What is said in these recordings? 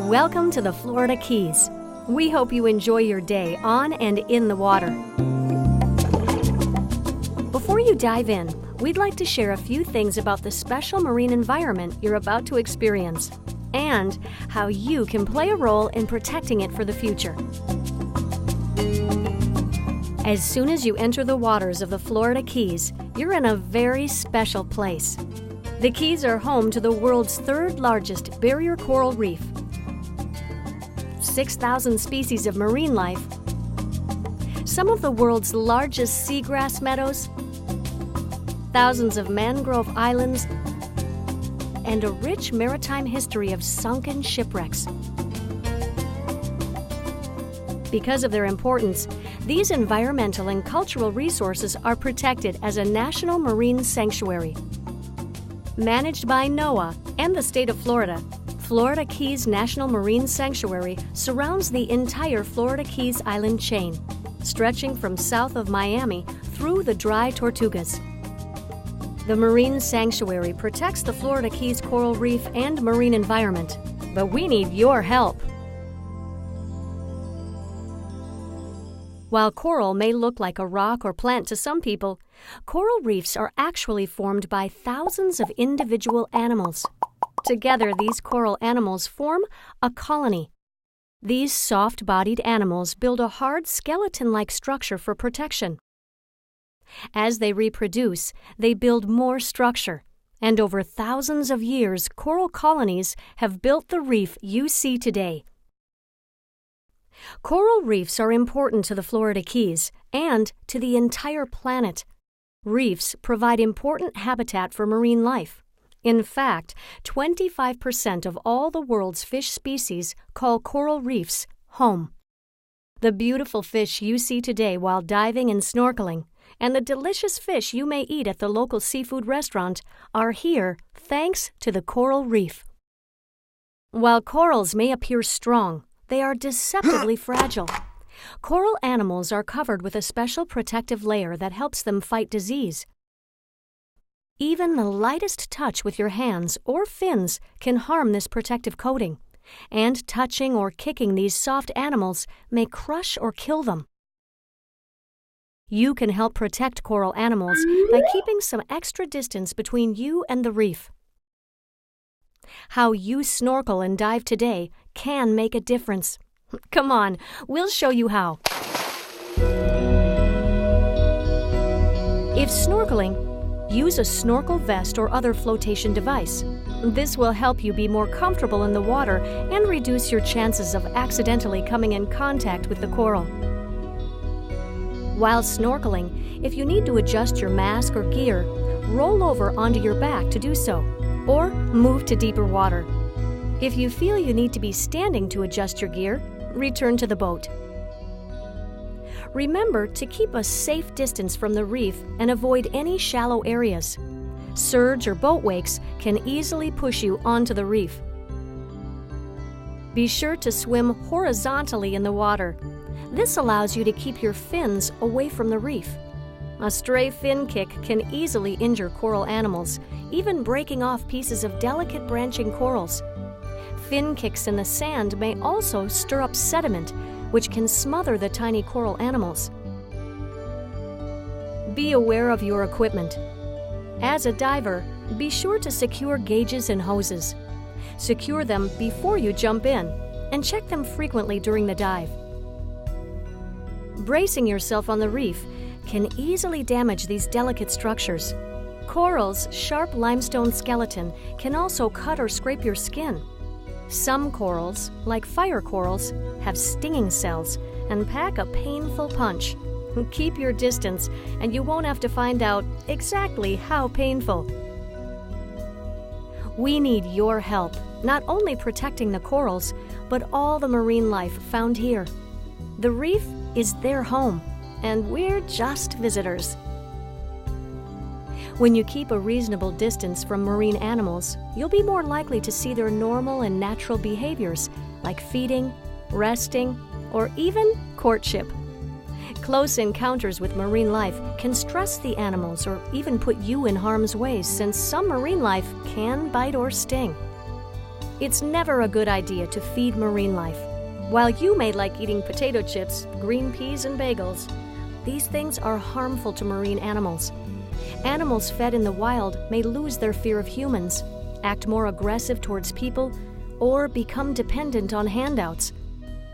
Welcome to the Florida Keys. We hope you enjoy your day on and in the water. Before you dive in, we'd like to share a few things about the special marine environment you're about to experience and how you can play a role in protecting it for the future. As soon as you enter the waters of the Florida Keys, you're in a very special place. The Keys are home to the world's third largest barrier coral reef, 6,000 species of marine life, some of the world's largest seagrass meadows, thousands of mangrove islands, and a rich maritime history of sunken shipwrecks. Because of their importance, these environmental and cultural resources are protected as a national marine sanctuary. Managed by NOAA and the state of Florida, Florida Keys National Marine Sanctuary surrounds the entire Florida Keys island chain, stretching from south of Miami through the dry Tortugas. The Marine Sanctuary protects the Florida Keys coral reef and marine environment, but we need your help. While coral may look like a rock or plant to some people, coral reefs are actually formed by thousands of individual animals. Together, these coral animals form a colony. These soft-bodied animals build a hard skeleton-like structure for protection. As they reproduce, they build more structure, and over thousands of years, coral colonies have built the reef you see today. Coral reefs are important to the Florida Keys and to the entire planet. Reefs provide important habitat for marine life. In fact, 25% of all the world's fish species call coral reefs home. The beautiful fish you see today while diving and snorkeling, and the delicious fish you may eat at the local seafood restaurant are here thanks to the coral reef. While corals may appear strong, they are deceptively fragile. Coral animals are covered with a special protective layer that helps them fight disease. Even the lightest touch with your hands or fins can harm this protective coating, and touching or kicking these soft animals may crush or kill them. You can help protect coral animals by keeping some extra distance between you and the reef. How you snorkel and dive today can make a difference. Come on, we'll show you how. If snorkeling, use a snorkel vest or other flotation device. This will help you be more comfortable in the water and reduce your chances of accidentally coming in contact with the coral. While snorkeling, if you need to adjust your mask or gear, roll over onto your back to do so, or move to deeper water. If you feel you need to be standing to adjust your gear, return to the boat. Remember to keep a safe distance from the reef and avoid any shallow areas. Surge or boat wakes can easily push you onto the reef. Be sure to swim horizontally in the water. This allows you to keep your fins away from the reef. A stray fin kick can easily injure coral animals, even breaking off pieces of delicate branching corals. Fin kicks in the sand may also stir up sediment, which can smother the tiny coral animals. Be aware of your equipment. As a diver, be sure to secure gauges and hoses. Secure them before you jump in, and check them frequently during the dive. Bracing yourself on the reef can easily damage these delicate structures. Coral's sharp limestone skeleton can also cut or scrape your skin. Some corals, like fire corals, have stinging cells and pack a painful punch. Keep your distance, and you won't have to find out exactly how painful. We need your help, not only protecting the corals, but all the marine life found here. The reef is their home, and we're just visitors. When you keep a reasonable distance from marine animals, you'll be more likely to see their normal and natural behaviors, like feeding, resting, or even courtship. Close encounters with marine life can stress the animals or even put you in harm's way, since some marine life can bite or sting. It's never a good idea to feed marine life. While you may like eating potato chips, green peas, and bagels, these things are harmful to marine animals. Animals fed in the wild may lose their fear of humans, act more aggressive towards people, or become dependent on handouts.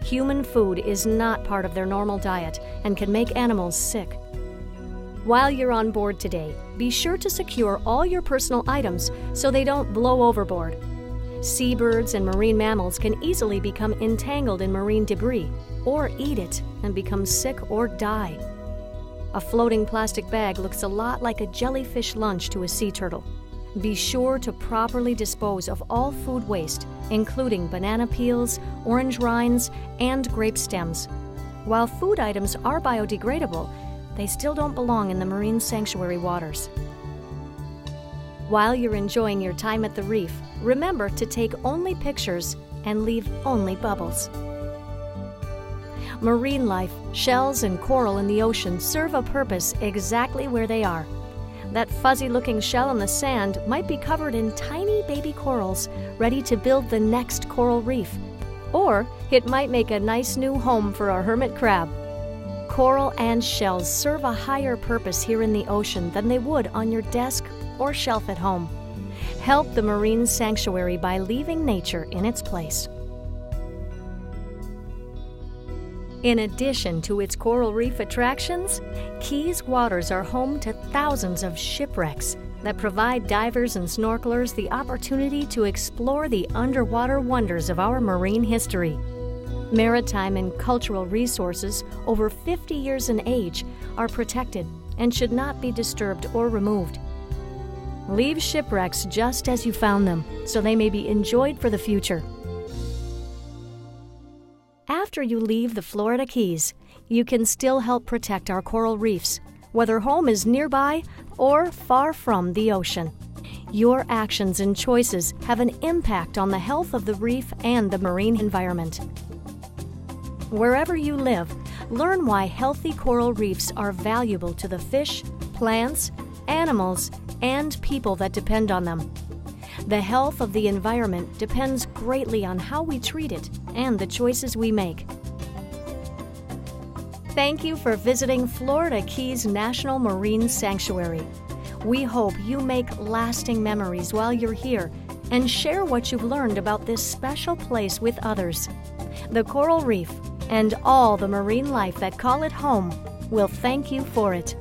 Human food is not part of their normal diet and can make animals sick. While you're on board today, be sure to secure all your personal items so they don't blow overboard. Seabirds and marine mammals can easily become entangled in marine debris or eat it and become sick or die. A floating plastic bag looks a lot like a jellyfish lunch to a sea turtle. Be sure to properly dispose of all food waste, including banana peels, orange rinds, and grape stems. While food items are biodegradable, they still don't belong in the marine sanctuary waters. While you're enjoying your time at the reef, remember to take only pictures and leave only bubbles. Marine life, shells, and coral in the ocean serve a purpose exactly where they are. That fuzzy-looking shell in the sand might be covered in tiny baby corals ready to build the next coral reef. Or it might make a nice new home for our hermit crab. Coral and shells serve a higher purpose here in the ocean than they would on your desk or shelf at home. Help the marine sanctuary by leaving nature in its place. In addition to its coral reef attractions, Keys waters are home to thousands of shipwrecks that provide divers and snorkelers the opportunity to explore the underwater wonders of our marine history. Maritime and cultural resources over 50 years in age are protected and should not be disturbed or removed. Leave shipwrecks just as you found them, so they may be enjoyed for the future. After you leave the Florida Keys, you can still help protect our coral reefs, whether home is nearby or far from the ocean. Your actions and choices have an impact on the health of the reef and the marine environment. Wherever you live, learn why healthy coral reefs are valuable to the fish, plants, animals, and people that depend on them. The health of the environment depends greatly on how we treat it and the choices we make. Thank you for visiting Florida Keys National Marine Sanctuary. We hope you make lasting memories while you're here and share what you've learned about this special place with others. The coral reef and all the marine life that call it home will thank you for it.